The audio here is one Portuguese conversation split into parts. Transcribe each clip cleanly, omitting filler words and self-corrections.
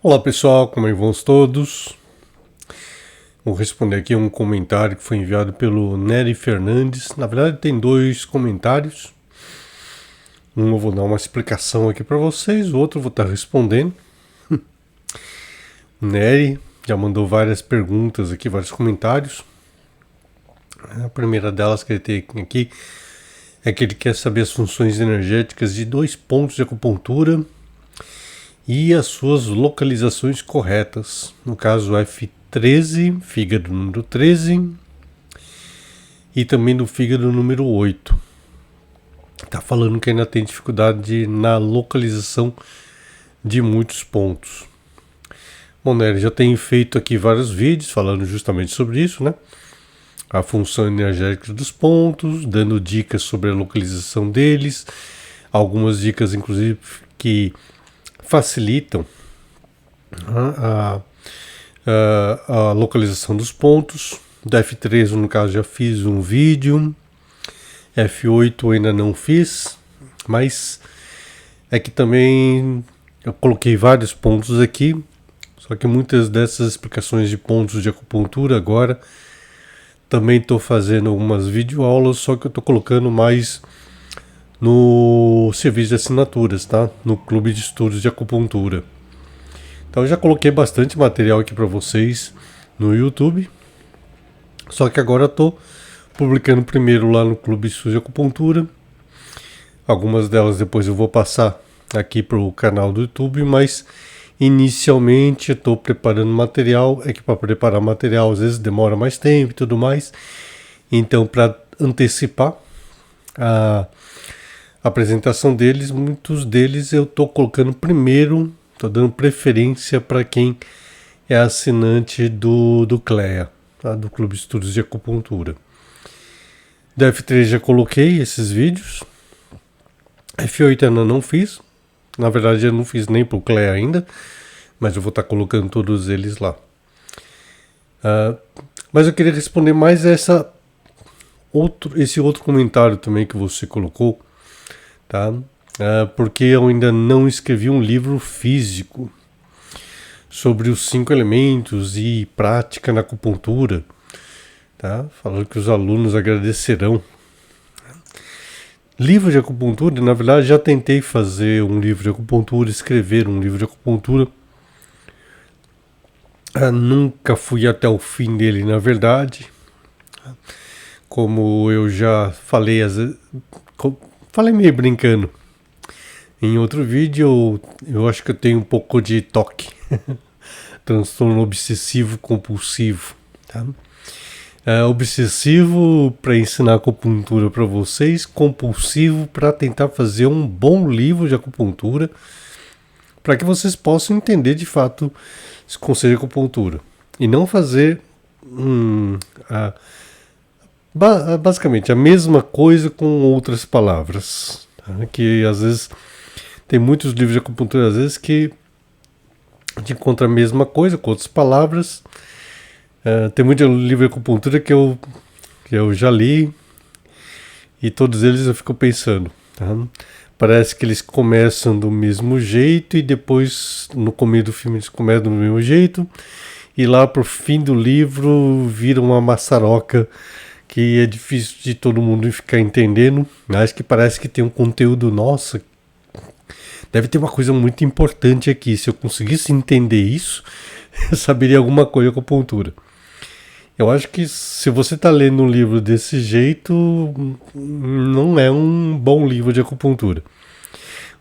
Olá pessoal, como é que vão todos? Vou responder aqui um comentário que foi enviado pelo Nery Fernandes. Na verdade tem dois comentários. Um eu vou dar uma explicação aqui para vocês, o outro eu vou estar respondendo. O Nery já mandou várias perguntas aqui, vários comentários. A primeira delas que ele tem aqui é que ele quer saber as funções energéticas de 2 pontos de acupuntura e as suas localizações corretas. No caso, F13, fígado número 13, e também do fígado número 8. Está falando que ainda tem dificuldade na localização de muitos pontos. Bom, né, já tenho feito aqui vários vídeos falando justamente sobre isso, né? A função energética dos pontos, dando dicas sobre a localização deles, algumas dicas inclusive que facilitam a localização dos pontos. Da F3 no caso já fiz um vídeo, F8 ainda não fiz, mas é que também eu coloquei vários pontos aqui, só que muitas dessas explicações de pontos de acupuntura agora também estou fazendo algumas videoaulas, só que eu estou colocando mais no serviço de assinaturas, tá? No Clube de Estudos de Acupuntura. Então eu já coloquei bastante material aqui para vocês no YouTube, só que agora estou publicando primeiro lá no Clube de Estudos de Acupuntura. Algumas delas depois eu vou passar aqui para o canal do YouTube, mas inicialmente estou preparando material. É que para preparar material às vezes demora mais tempo e tudo mais. Então, para antecipar a apresentação deles, muitos deles eu estou colocando primeiro, estou dando preferência para quem é assinante do CLEA, tá? Do Clube de Estudos de Acupuntura. Da F3 já coloquei esses vídeos. F8 ainda não fiz. Na verdade eu não fiz nem para o CLEA ainda, mas eu vou estar colocando todos eles lá. Mas eu queria responder mais esse outro comentário também que você colocou, tá? Porque eu ainda não escrevi um livro físico sobre os 5 elementos e prática na acupuntura, tá? Falando que os alunos agradecerão. Livro de acupuntura, na verdade já tentei fazer um livro de acupuntura, escrever um livro de acupuntura. Nunca fui até o fim dele, na verdade. Como eu já falei, falei meio brincando. Em outro vídeo eu acho que eu tenho um pouco de TOC, transtorno obsessivo compulsivo, tá? Obsessivo para ensinar acupuntura para vocês, compulsivo para tentar fazer um bom livro de acupuntura, para que vocês possam entender de fato esse conceito de acupuntura e não fazer basicamente a mesma coisa com outras palavras, tá? Que às vezes tem muitos livros de acupuntura às vezes que a gente encontra a mesma coisa com outras palavras. Tem muito livro de acupuntura que eu já li e todos eles eu fico pensando, tá? Parece que eles começam do mesmo jeito e depois no começo do filme eles começam do mesmo jeito e lá pro fim do livro vira uma maçaroca que é difícil de todo mundo ficar entendendo. Acho que parece que tem um conteúdo, nossa, deve ter uma coisa muito importante aqui. Se eu conseguisse entender isso, eu saberia alguma coisa de acupuntura. Eu acho que se você está lendo um livro desse jeito, não é um bom livro de acupuntura.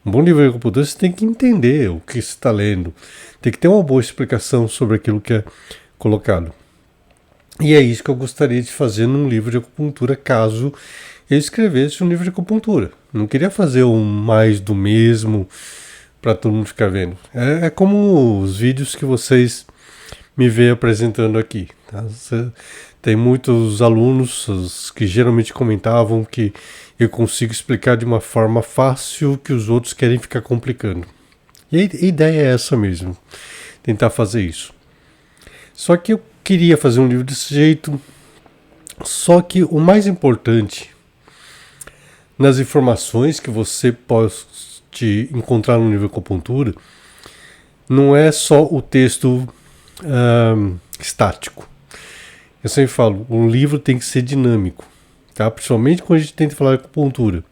Um bom livro de acupuntura você tem que entender o que você está lendo. Tem que ter uma boa explicação sobre aquilo que é colocado. E é isso que eu gostaria de fazer num livro de acupuntura, caso eu escrevesse um livro de acupuntura. Não queria fazer um mais do mesmo para todo mundo ficar vendo. É como os vídeos que vocês me veem apresentando aqui, tá? Tem muitos alunos que geralmente comentavam que eu consigo explicar de uma forma fácil que os outros querem ficar complicando. E a ideia é essa mesmo, tentar fazer isso. Só que eu queria fazer um livro desse jeito, só que o mais importante nas informações que você pode encontrar no livro de acupuntura não é só o texto estático. Eu sempre falo, um livro tem que ser dinâmico, tá? Principalmente quando a gente tenta falar de acupuntura.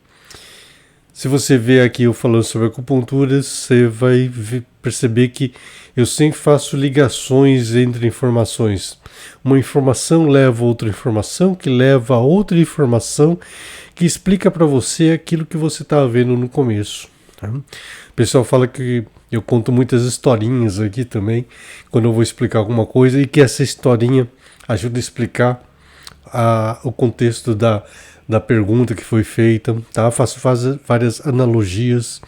Se você vê aqui eu falando sobre acupuntura, você vai perceber que eu sempre faço ligações entre informações. Uma informação leva a outra informação, que leva a outra informação, que explica para você aquilo que você estava vendo no começo. Tá? O pessoal fala que eu conto muitas historinhas aqui também, quando eu vou explicar alguma coisa, e que essa historinha ajuda a explicar o contexto da pergunta que foi feita, tá? Faço várias analogias.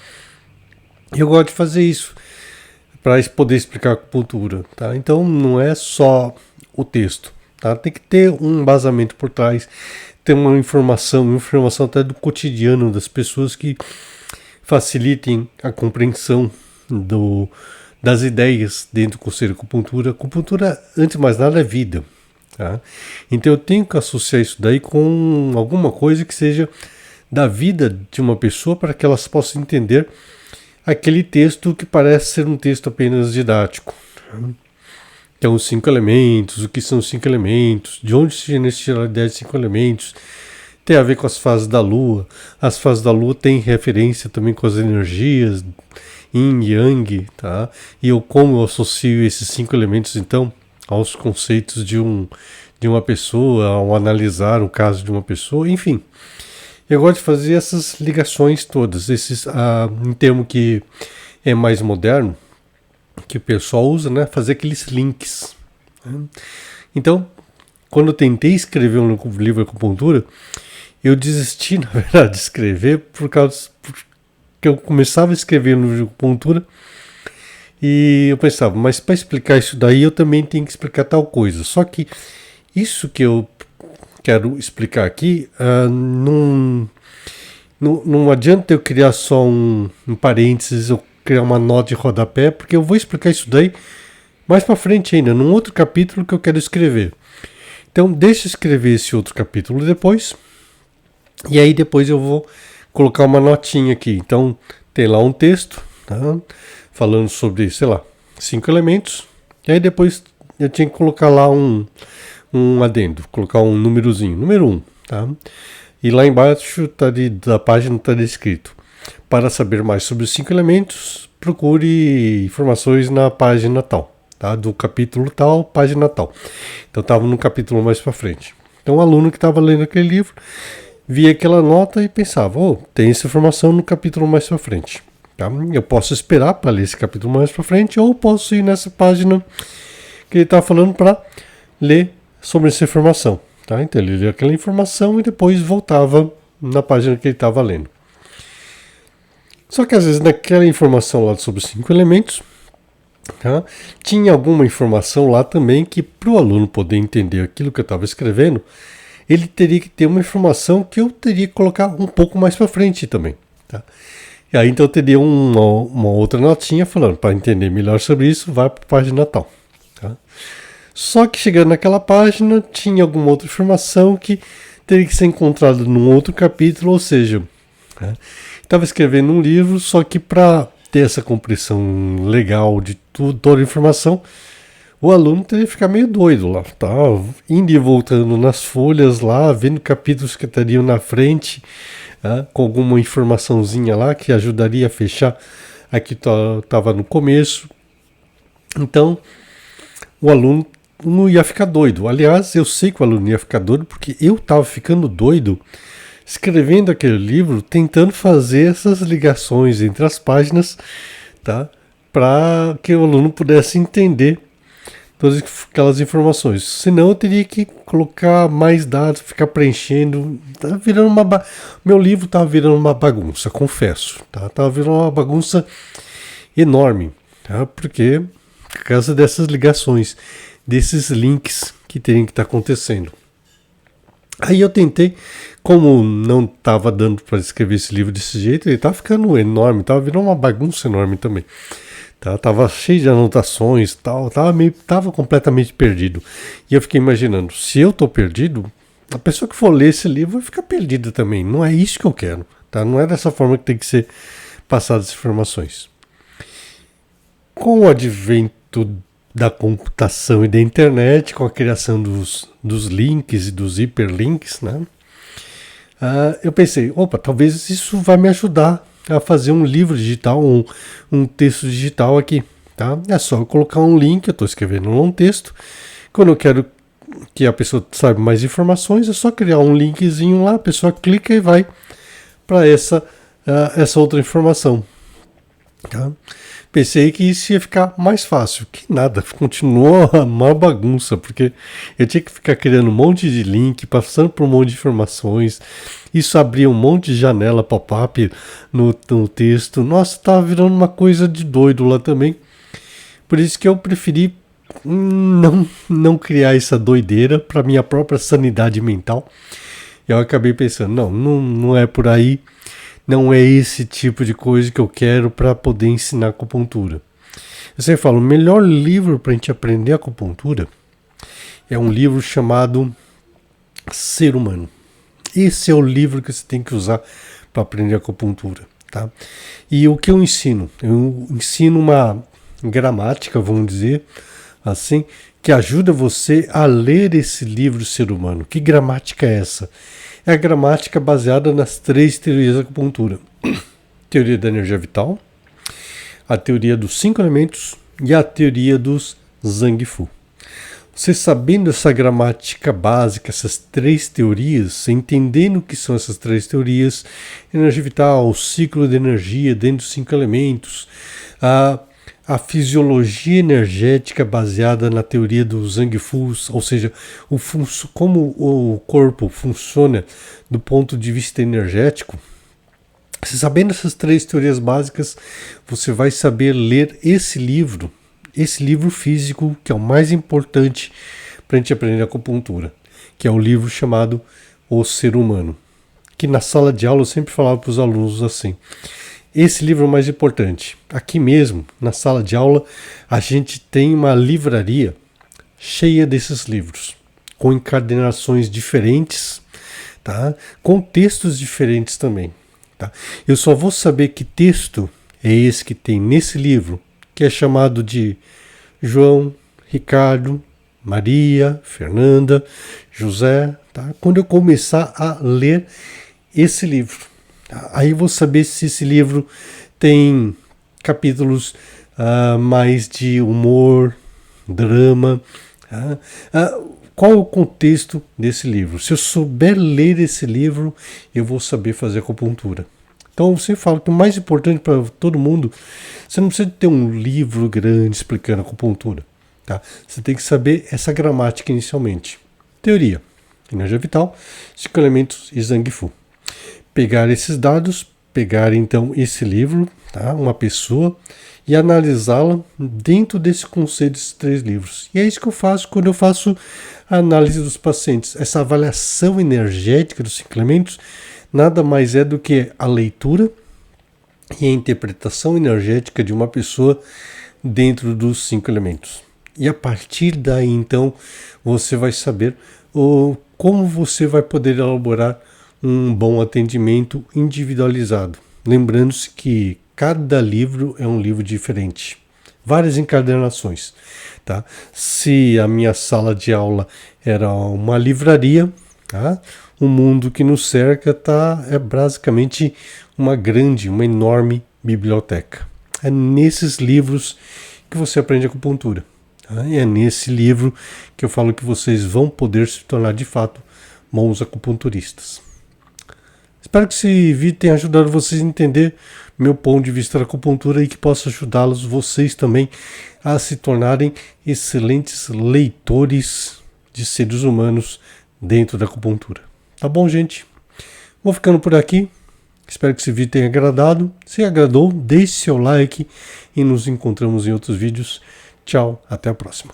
Eu gosto de fazer isso para poder explicar a acupuntura, tá? Então não é só o texto, tá? Tem que ter um embasamento por trás, ter uma informação até do cotidiano das pessoas que facilitem a compreensão das ideias dentro do conceito de acupuntura. Acupuntura, antes de mais nada, é vida. Tá? Então eu tenho que associar isso daí com alguma coisa que seja da vida de uma pessoa para que elas possam entender aquele texto que parece ser um texto apenas didático. Tá? Então os 5 elementos, o que são os 5 elementos, de onde se tira a ideia de 5 elementos, tem a ver com as fases da Lua. As fases da Lua têm referência também com as energias Yin e Yang, tá? E como eu associo esses 5 elementos então aos conceitos de uma pessoa, ao analisar o caso de uma pessoa, enfim. Eu gosto de fazer essas ligações todas, um termo que é mais moderno, que o pessoal usa, né, fazer aqueles links. Né? Então, quando eu tentei escrever um livro de acupuntura, eu desisti, na verdade, de escrever porque eu começava a escrever no livro de acupuntura. E eu pensava, mas para explicar isso daí eu também tenho que explicar tal coisa. Só que isso que eu quero explicar aqui, não adianta eu criar só um parênteses, ou criar uma nota de rodapé, porque eu vou explicar isso daí mais para frente ainda, num outro capítulo que eu quero escrever. Então deixa eu escrever esse outro capítulo depois, e aí depois eu vou colocar uma notinha aqui. Então tem lá um texto, tá? Falando sobre, sei lá, 5 elementos. E aí depois eu tinha que colocar lá um adendo, colocar um númerozinho, número 1, tá? E lá embaixo da página está descrito: para saber mais sobre os 5 elementos, procure informações na página tal, tá? Do capítulo tal, página tal. Então estava no capítulo mais para frente. Então o aluno que estava lendo aquele livro via aquela nota e pensava, tem essa informação no capítulo mais para frente. Tá? Eu posso esperar para ler esse capítulo mais para frente, ou posso ir nessa página que ele está falando para ler sobre essa informação. Tá? Então ele lia aquela informação e depois voltava na página que ele estava lendo. Só que às vezes naquela informação lá sobre os 5 elementos, tá? Tinha alguma informação lá também que para o aluno poder entender aquilo que eu estava escrevendo, ele teria que ter uma informação que eu teria que colocar um pouco mais para frente também. Tá? E aí então eu teria uma outra notinha falando, para entender melhor sobre isso, vai para a página tal. Tá? Só que chegando naquela página, tinha alguma outra informação que teria que ser encontrada num outro capítulo, ou seja, estava escrevendo um livro, só que para ter essa compreensão legal de toda a informação, o aluno teria que ficar meio doido lá, tá? Indo e voltando nas folhas lá, vendo capítulos que estariam na frente, com alguma informaçãozinha lá que ajudaria a fechar a que estava no começo. Então, o aluno não ia ficar doido. Aliás, eu sei que o aluno ia ficar doido porque eu estava ficando doido escrevendo aquele livro, tentando fazer essas ligações entre as páginas, tá? Para que o aluno pudesse entender todas aquelas informações. Senão eu teria que colocar mais dados, ficar preenchendo. Tá virando meu livro estava virando uma bagunça, confesso. Estava virando uma bagunça enorme. Tá? Porque por causa dessas ligações, desses links que teriam que estar acontecendo. Aí eu tentei, como não estava dando para escrever esse livro desse jeito, ele estava ficando enorme, estava virando uma bagunça enorme também. Tava cheio de anotações, tava completamente perdido. E eu fiquei imaginando, se eu tô perdido, a pessoa que for ler esse livro vai ficar perdida também. Não é isso que eu quero, tá? Não é dessa forma que tem que ser passadas as informações. Com o advento da computação e da internet, com a criação dos links e dos hiperlinks, né? Eu pensei, opa, talvez isso vai me ajudar a fazer um livro digital, um texto digital aqui, tá? É só eu colocar um link, eu estou escrevendo um texto, quando eu quero que a pessoa saiba mais informações, é só criar um linkzinho lá, a pessoa clica e vai para essa outra informação, tá? Pensei que isso ia ficar mais fácil, que nada, continuou uma bagunça, porque eu tinha que ficar criando um monte de link, passando por um monte de informações, isso abria um monte de janela pop-up no texto, nossa, tava virando uma coisa de doido lá também, por isso que eu preferi não criar essa doideira para minha própria sanidade mental. Eu acabei pensando, não é por aí. Não é esse tipo de coisa que eu quero para poder ensinar acupuntura. Eu sempre falo, o melhor livro para a gente aprender acupuntura é um livro chamado Ser Humano. Esse é o livro que você tem que usar para aprender acupuntura, tá? E o que eu ensino? Eu ensino uma gramática, vamos dizer assim, que ajuda você a ler esse livro Ser Humano. Que gramática é essa? É a gramática baseada nas 3 teorias da acupuntura. Teoria da energia vital, a teoria dos 5 elementos e a teoria dos Zangfu. Você sabendo essa gramática básica, essas 3 teorias, entendendo o que são essas 3 teorias, energia vital, o ciclo de energia dentro dos 5 elementos, a fisiologia energética baseada na teoria dos Zangfu, ou seja, como o corpo funciona do ponto de vista energético. Se sabendo essas 3 teorias básicas, você vai saber ler esse livro físico, que é o mais importante para a gente aprender acupuntura, que é o livro chamado O Ser Humano, que na sala de aula eu sempre falava para os alunos assim. Esse livro é o mais importante. Aqui mesmo, na sala de aula, a gente tem uma livraria cheia desses livros, com encadernações diferentes, tá? Com textos diferentes também. Tá? Eu só vou saber que texto é esse que tem nesse livro, que é chamado de João, Ricardo, Maria, Fernanda, José, tá? Quando eu começar a ler esse livro. Aí vou saber se esse livro tem capítulos mais de humor, drama. Qual é o contexto desse livro? Se eu souber ler esse livro, eu vou saber fazer acupuntura. Então você fala que o mais importante para todo mundo, você não precisa ter um livro grande explicando acupuntura. Tá? Você tem que saber essa gramática inicialmente. Teoria, energia vital, 5 elementos e Zangfu. Pegar esses dados, pegar então esse livro, tá? Uma pessoa, e analisá-la dentro desse conceito desses 3 livros. E é isso que eu faço quando eu faço a análise dos pacientes. Essa avaliação energética dos 5 elementos nada mais é do que a leitura e a interpretação energética de uma pessoa dentro dos 5 elementos. E a partir daí, então, você vai saber como você vai poder elaborar um bom atendimento individualizado. Lembrando-se que cada livro é um livro diferente. Várias encadernações. Tá? Se a minha sala de aula era uma livraria, tá? O mundo que nos cerca é basicamente uma enorme biblioteca. É nesses livros que você aprende acupuntura. Tá? E é nesse livro que eu falo que vocês vão poder se tornar de fato bons acupunturistas. Espero que esse vídeo tenha ajudado vocês a entender meu ponto de vista da acupuntura e que possa ajudá-los vocês também a se tornarem excelentes leitores de seres humanos dentro da acupuntura. Tá bom, gente? Vou ficando por aqui. Espero que esse vídeo tenha agradado. Se agradou, deixe seu like e nos encontramos em outros vídeos. Tchau, até a próxima.